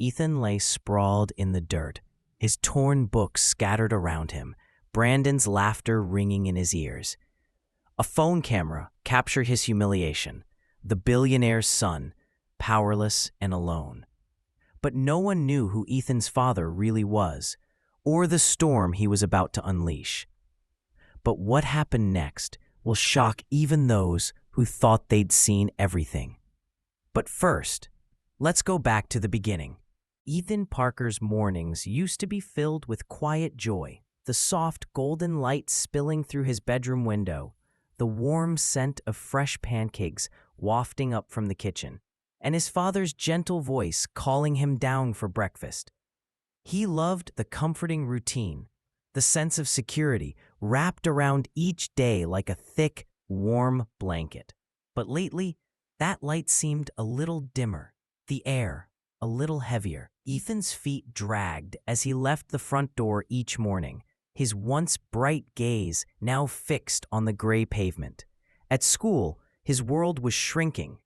Ethan lay sprawled in the dirt, his torn books scattered around him, Brandon's laughter ringing in his ears. A phone camera captured his humiliation, the billionaire's son, powerless and alone. But no one knew who Ethan's father really was, or the storm he was about to unleash. But what happened next will shock even those who thought they'd seen everything. But first, let's go back to the beginning. Ethan Parker's mornings used to be filled with quiet joy, the soft golden light spilling through his bedroom window, the warm scent of fresh pancakes wafting up from the kitchen, and his father's gentle voice calling him down for breakfast. He loved the comforting routine, the sense of security wrapped around each day like a thick, warm blanket. But lately, that light seemed a little dimmer, the air a little heavier. Ethan's feet dragged as he left the front door each morning, his once bright gaze now fixed on the gray pavement. At school, his world was shrinking.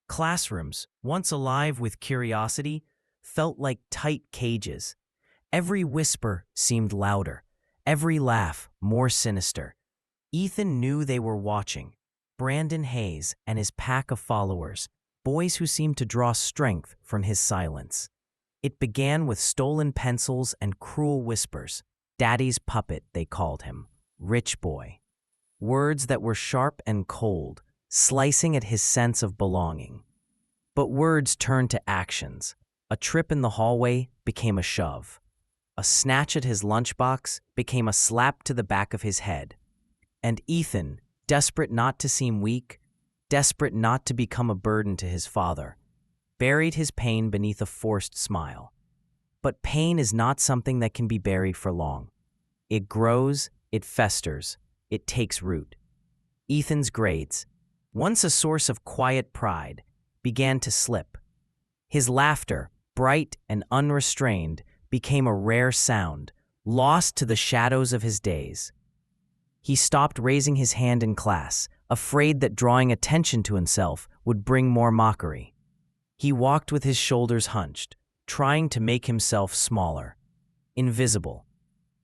Classrooms, once alive with curiosity, felt like tight cages. Every whisper seemed louder, every laugh more sinister. Ethan knew they were watching. Brandon Hayes and his pack of followers, boys who seemed to draw strength from his silence. It began with stolen pencils and cruel whispers. Daddy's puppet, they called him. Rich boy. Words that were sharp and cold, slicing at his sense of belonging. But words turned to actions. A trip in the hallway became a shove. A snatch at his lunchbox became a slap to the back of his head. And Ethan, desperate not to seem weak, desperate not to become a burden to his father, buried his pain beneath a forced smile. But pain is not something that can be buried for long. It grows, it festers, it takes root. Ethan's grades, once a source of quiet pride, began to slip. His laughter, bright and unrestrained, became a rare sound, lost to the shadows of his days. He stopped raising his hand in class, afraid that drawing attention to himself would bring more mockery. He walked with his shoulders hunched, trying to make himself smaller, invisible.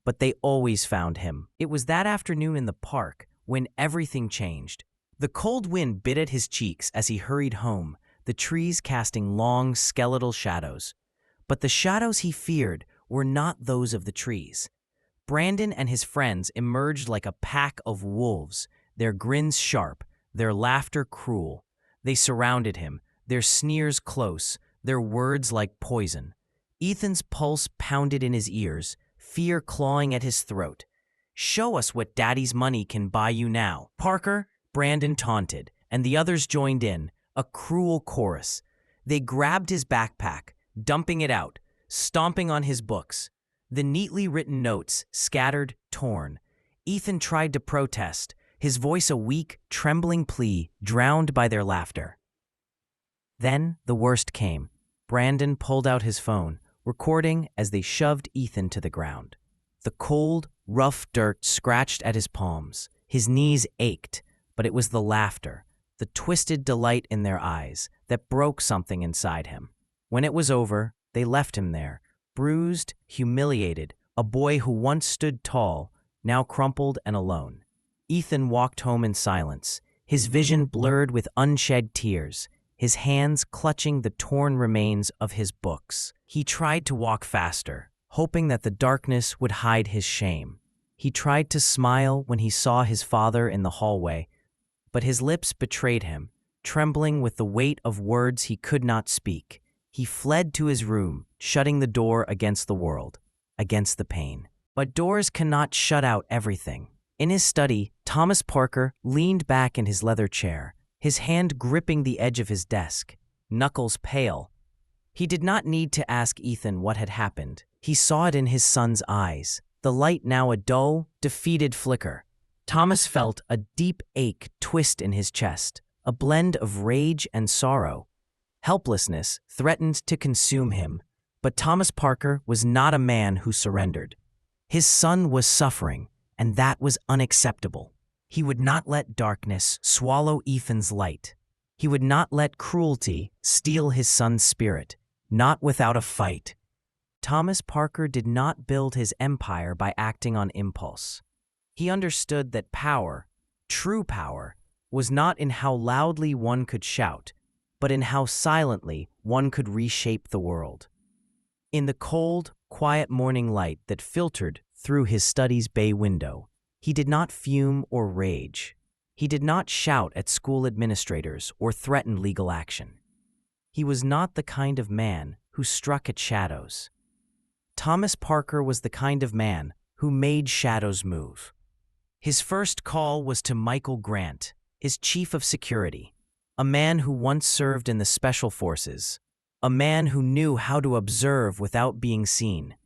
But they always found him. It was that afternoon in the park when everything changed. The cold wind bit at his cheeks as he hurried home, the trees casting long, skeletal shadows. But the shadows he feared were not those of the trees. Brandon and his friends emerged like a pack of wolves, their grins sharp, their laughter cruel. They surrounded him, their sneers close, their words like poison. Ethan's pulse pounded in his ears, fear clawing at his throat. "Show us what Daddy's money can buy you now, Parker," Brandon taunted, and the others joined in, a cruel chorus. They grabbed his backpack, dumping it out, stomping on his books. The neatly written notes, scattered, torn. Ethan tried to protest, his voice a weak, trembling plea drowned by their laughter. Then the worst came. Brandon pulled out his phone, recording as they shoved Ethan to the ground. The cold, rough dirt scratched at his palms. His knees ached, but it was the laughter, the twisted delight in their eyes, that broke something inside him. When it was over, they left him there, bruised, humiliated, a boy who once stood tall, now crumpled and alone. Ethan walked home in silence, his vision blurred with unshed tears, his hands clutching the torn remains of his books. He tried to walk faster, hoping that the darkness would hide his shame. He tried to smile when he saw his father in the hallway, but his lips betrayed him, trembling with the weight of words he could not speak. He fled to his room, shutting the door against the world, against the pain. But doors cannot shut out everything. In his study, Thomas Parker leaned back in his leather chair, his hand gripping the edge of his desk, knuckles pale. He did not need to ask Ethan what had happened. He saw it in his son's eyes, the light now a dull, defeated flicker. Thomas felt a deep ache twist in his chest, a blend of rage and sorrow. Helplessness threatened to consume him, but Thomas Parker was not a man who surrendered. His son was suffering, and that was unacceptable. He would not let darkness swallow Ethan's light. He would not let cruelty steal his son's spirit. not without a fight. Thomas Parker did not build his empire by acting on impulse. He understood that power, true power, was not in how loudly one could shout, but in how silently one could reshape the world. In the cold, quiet morning light that filtered through his study's bay window, he did not fume or rage. He did not shout at school administrators or threaten legal action. He was not the kind of man who struck at shadows. Thomas Parker was the kind of man who made shadows move. His first call was to Michael Grant, his chief of security, a man who once served in the Special Forces, a man who knew how to observe without being seen,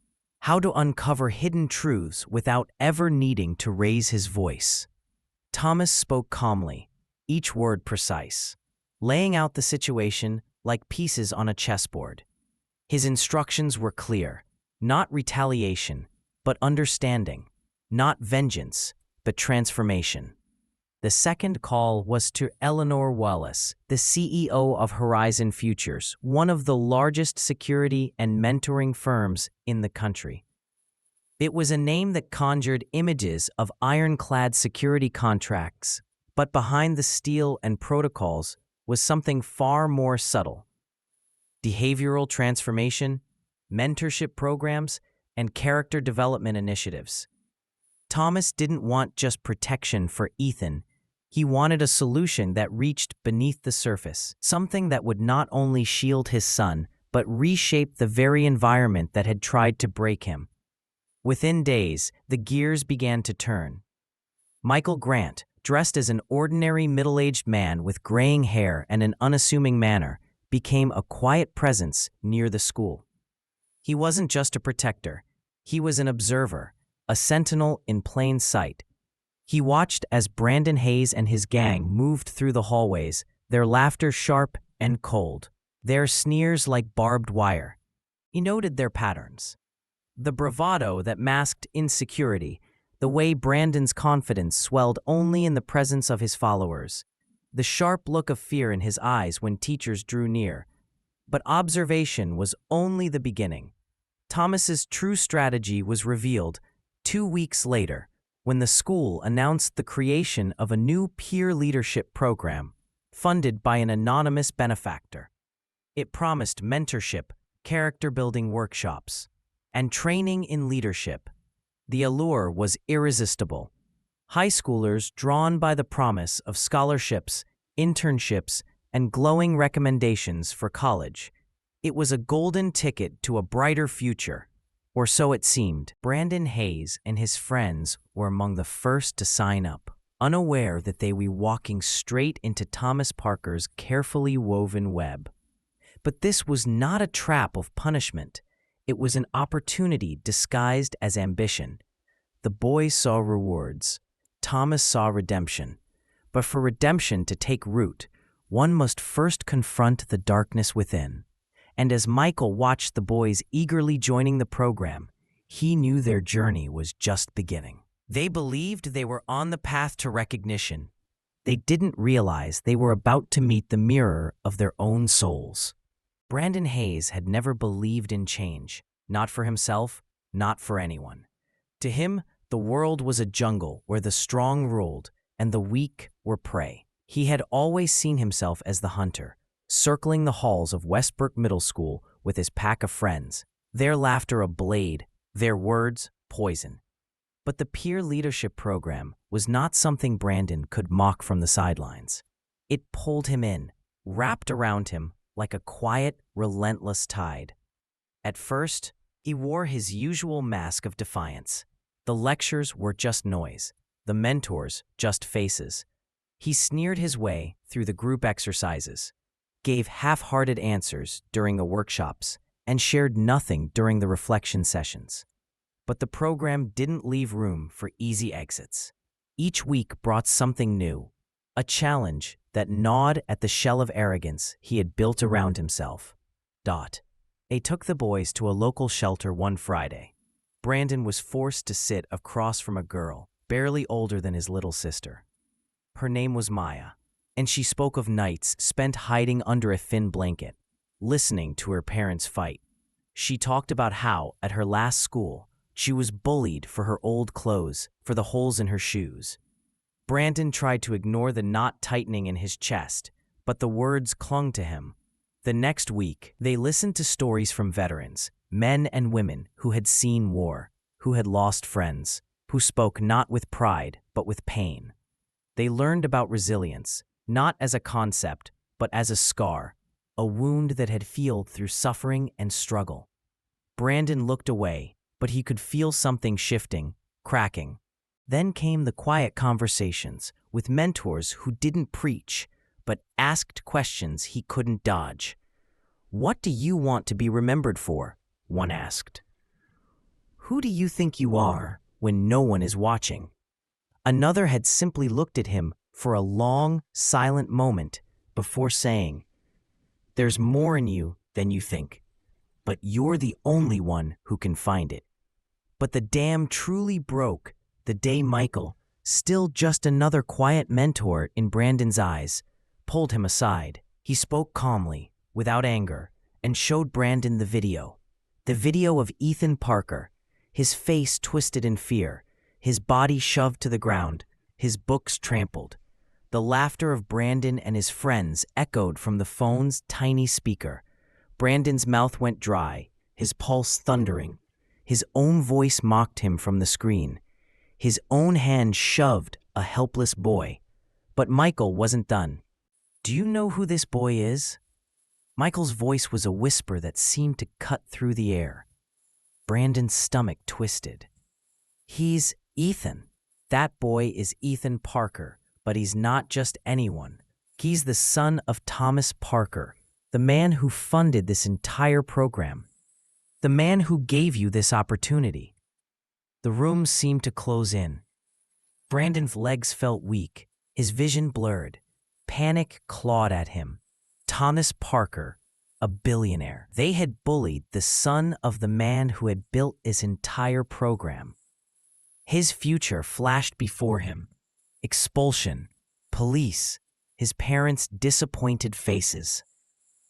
how to uncover hidden truths without ever needing to raise his voice. Thomas spoke calmly, each word precise, laying out the situation like pieces on a chessboard. His instructions were clear: not retaliation, but understanding; not vengeance, but transformation. The second call was to Eleanor Wallace, the CEO of Horizon Futures, one of the largest security and mentoring firms in the country. It was a name that conjured images of ironclad security contracts, but behind the steel and protocols was something far more subtle: behavioral transformation, mentorship programs, and character development initiatives. Thomas didn't want just protection for Ethan. He wanted a solution that reached beneath the surface, something that would not only shield his son, but reshape the very environment that had tried to break him. Within days, the gears began to turn. Michael Grant, dressed as an ordinary middle-aged man with graying hair and an unassuming manner, became a quiet presence near the school. He wasn't just a protector. He was an observer, a sentinel in plain sight. He watched as Brandon Hayes and his gang moved through the hallways, their laughter sharp and cold, their sneers like barbed wire. He noted their patterns: the bravado that masked insecurity, the way Brandon's confidence swelled only in the presence of his followers, the sharp look of fear in his eyes when teachers drew near. But observation was only the beginning. Thomas's true strategy was revealed 2 weeks later, when the school announced the creation of a new peer leadership program, funded by an anonymous benefactor. It promised mentorship, character-building workshops, and training in leadership. The allure was irresistible. High schoolers, drawn by the promise of scholarships, internships, and glowing recommendations for college. It was a golden ticket to a brighter future. Or so it seemed. Brandon Hayes and his friends were among the first to sign up, unaware that they were walking straight into Thomas Parker's carefully woven web. But this was not a trap of punishment. It was an opportunity disguised as ambition. The boys saw rewards. Thomas saw redemption. But for redemption to take root, one must first confront the darkness within. And as Michael watched the boys eagerly joining the program, he knew their journey was just beginning. They believed they were on the path to recognition. They didn't realize they were about to meet the mirror of their own souls. Brandon Hayes had never believed in change, not for himself, not for anyone. To him, the world was a jungle where the strong ruled and the weak were prey. He had always seen himself as the hunter, circling the halls of Westbrook Middle School with his pack of friends, their laughter a blade, their words poison. But the peer leadership program was not something Brandon could mock from the sidelines. It pulled him in, wrapped around him like a quiet, relentless tide. At first, he wore his usual mask of defiance. The lectures were just noise, the mentors just faces. He sneered his way through the group exercises, gave half-hearted answers during the workshops, and shared nothing during the reflection sessions. But the program didn't leave room for easy exits. Each week brought something new, a challenge that gnawed at the shell of arrogance he had built around himself. They took the boys to a local shelter one Friday. Brandon was forced to sit across from a girl, barely older than his little sister. Her name was Maya, and she spoke of nights spent hiding under a thin blanket. listening to her parents fight. She talked about how, at her last school, she was bullied for her old clothes, for the holes in her shoes. Brandon tried to ignore the knot tightening in his chest, but the words clung to him. The next week, they listened to stories from veterans, men and women who had seen war, who had lost friends, who spoke not with pride, but with pain. They learned about resilience, not as a concept, but as a scar, a wound that had healed through suffering and struggle. Brandon looked away, but he could feel something shifting, cracking. Then came the quiet conversations with mentors who didn't preach, but asked questions he couldn't dodge. "What do you want to be remembered for?" one asked. "Who do you think you are when no one is watching?" Another had simply looked at him for a long, silent moment before saying, "There's more in you than you think, but you're the only one who can find it." But the dam truly broke the day Michael, still just another quiet mentor in Brandon's eyes, pulled him aside. He spoke calmly, without anger, and showed Brandon the video. The video of Ethan Parker, his face twisted in fear, his body shoved to the ground, his books trampled. The laughter of Brandon and his friends echoed from the phone's tiny speaker. Brandon's mouth went dry, his pulse thundering. His own voice mocked him from the screen. His own hand shoved a helpless boy. But Michael wasn't done. "Do you know who this boy is?" Michael's voice was a whisper that seemed to cut through the air. Brandon's stomach twisted. "He's Ethan. That boy is Ethan Parker, but he's not just anyone. He's the son of Thomas Parker, the man who funded this entire program, the man who gave you this opportunity." The room seemed to close in. Brandon's legs felt weak, his vision blurred. Panic clawed at him. Thomas Parker, a billionaire. They had bullied the son of the man who had built this entire program. His future flashed before him. Expulsion, police, his parents' disappointed faces.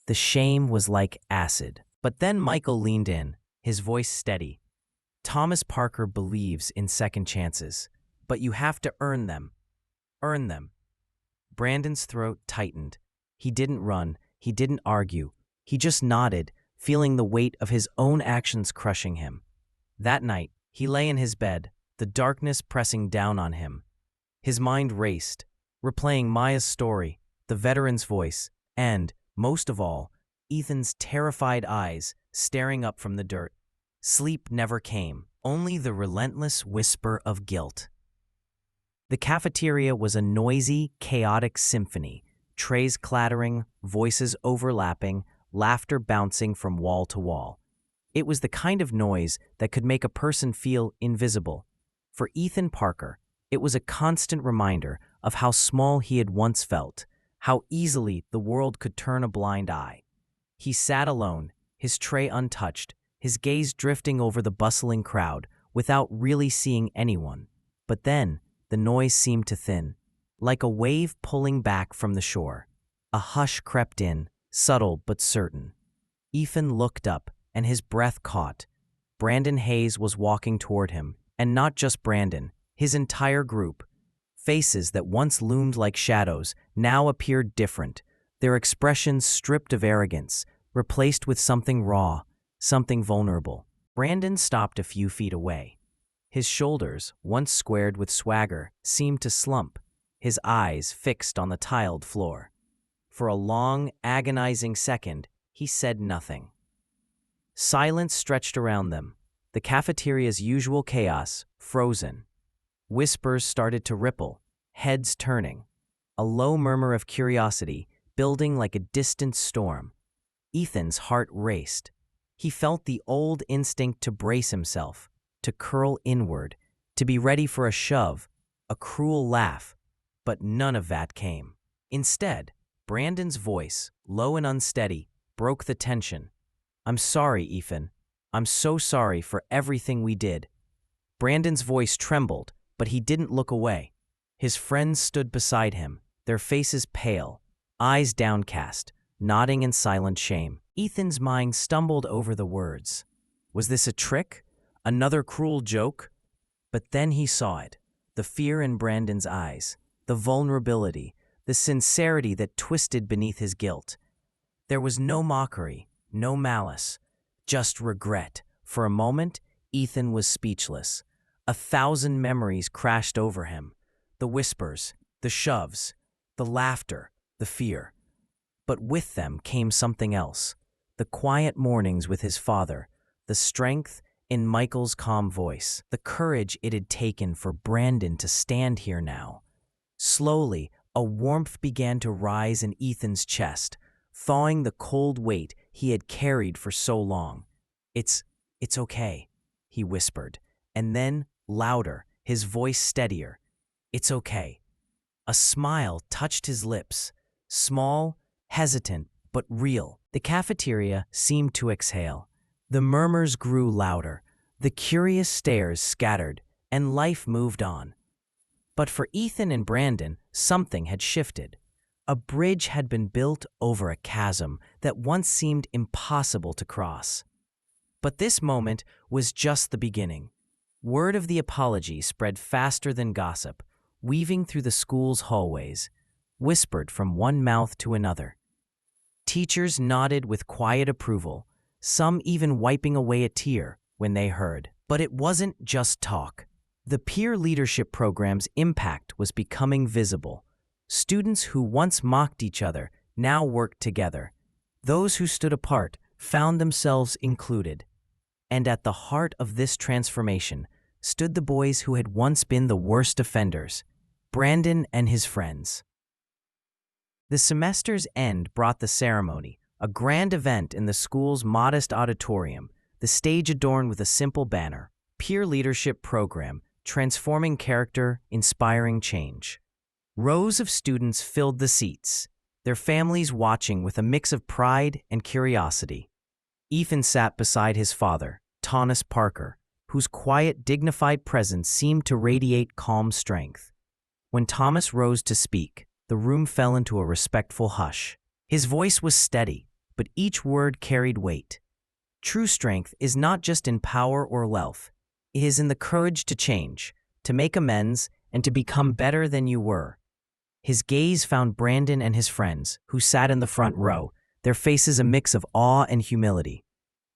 The shame was like acid. But then Michael leaned in, his voice steady. "Thomas Parker believes in second chances, but you have to earn them. Earn them." Brandon's throat tightened. He didn't run, he didn't argue. He just nodded, feeling the weight of his own actions crushing him. That night, he lay in his bed, the darkness pressing down on him. His mind raced, replaying Maya's story, the veteran's voice, and, most of all, Ethan's terrified eyes staring up from the dirt. Sleep never came, only the relentless whisper of guilt. The cafeteria was a noisy, chaotic symphony, trays clattering, voices overlapping, laughter bouncing from wall to wall. It was the kind of noise that could make a person feel invisible. For Ethan Parker, it was a constant reminder of how small he had once felt, how easily the world could turn a blind eye. He sat alone, his tray untouched, his gaze drifting over the bustling crowd without really seeing anyone. But then, the noise seemed to thin, like a wave pulling back from the shore. A hush crept in, subtle but certain. Ethan looked up, and his breath caught. Brandon Hayes was walking toward him, and not just Brandon, his entire group. Faces that once loomed like shadows now appeared different, their expressions stripped of arrogance, replaced with something raw, something vulnerable. Brandon stopped a few feet away. His shoulders, once squared with swagger, seemed to slump, his eyes fixed on the tiled floor. For a long, agonizing second, he said nothing. Silence stretched around them, the cafeteria's usual chaos frozen. Whispers started to ripple, heads turning, a low murmur of curiosity building like a distant storm. Ethan's heart raced. He felt the old instinct to brace himself, to curl inward, to be ready for a shove, a cruel laugh, but none of that came. Instead, Brandon's voice, low and unsteady, broke the tension. "I'm sorry, Ethan. I'm so sorry for everything we did." Brandon's voice trembled, but he didn't look away. His friends stood beside him, their faces pale, eyes downcast, nodding in silent shame. Ethan's mind stumbled over the words. Was this a trick? Another cruel joke? But then he saw it. The fear in Brandon's eyes, the vulnerability, the sincerity that twisted beneath his guilt. There was no mockery, no malice, just regret. For a moment, Ethan was speechless. 1,000 memories crashed over him. The whispers, the shoves, the laughter, the fear. But with them came something else. The quiet mornings with his father, the strength in Michael's calm voice, the courage it had taken for Brandon to stand here now. Slowly, a warmth began to rise in Ethan's chest, thawing the cold weight he had carried for so long. It's okay," he whispered, and then, louder, his voice steadier. "It's okay." A smile touched his lips, small, hesitant, but real. The cafeteria seemed to exhale. The murmurs grew louder, the curious stares scattered, and life moved on. But for Ethan and Brandon, something had shifted. A bridge had been built over a chasm that once seemed impossible to cross. But this moment was just the beginning. Word of the apology spread faster than gossip, weaving through the school's hallways, whispered from one mouth to another. Teachers nodded with quiet approval, some even wiping away a tear when they heard. But it wasn't just talk. The peer leadership program's impact was becoming visible. Students who once mocked each other now worked together. Those who stood apart found themselves included. And at the heart of this transformation stood the boys who had once been the worst offenders, Brandon and his friends. The semester's end brought the ceremony, a grand event in the school's modest auditorium, the stage adorned with a simple banner, Peer Leadership Program, Transforming Character, Inspiring Change. Rows of students filled the seats, their families watching with a mix of pride and curiosity. Ethan sat beside his father, Thomas Parker, whose quiet, dignified presence seemed to radiate calm strength. When Thomas rose to speak, the room fell into a respectful hush. His voice was steady, but each word carried weight. True strength is not just in power or wealth. It is in the courage to change, to make amends, and to become better than you were. His gaze found Brandon and his friends, who sat in the front row, their faces a mix of awe and humility.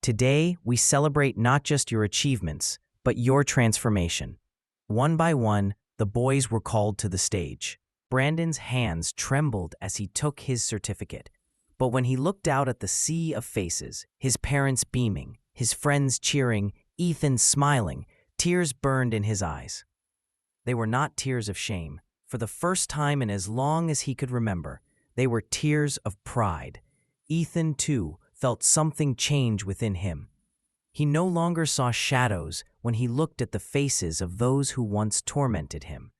Today, we celebrate not just your achievements, but your transformation. One by one, the boys were called to the stage. Brandon's hands trembled as he took his certificate. But when he looked out at the sea of faces, his parents beaming, his friends cheering, Ethan smiling, tears burned in his eyes. They were not tears of shame. For the first time in as long as he could remember, they were tears of pride. Ethan, too, felt something change within him. He no longer saw shadows when he looked at the faces of those who once tormented him.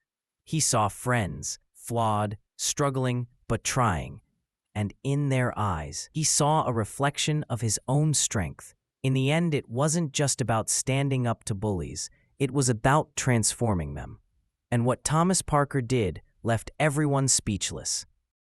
He saw friends, flawed, struggling, but trying. And in their eyes, he saw a reflection of his own strength. In the end, it wasn't just about standing up to bullies. It was about transforming them. And what Thomas Parker did left everyone speechless.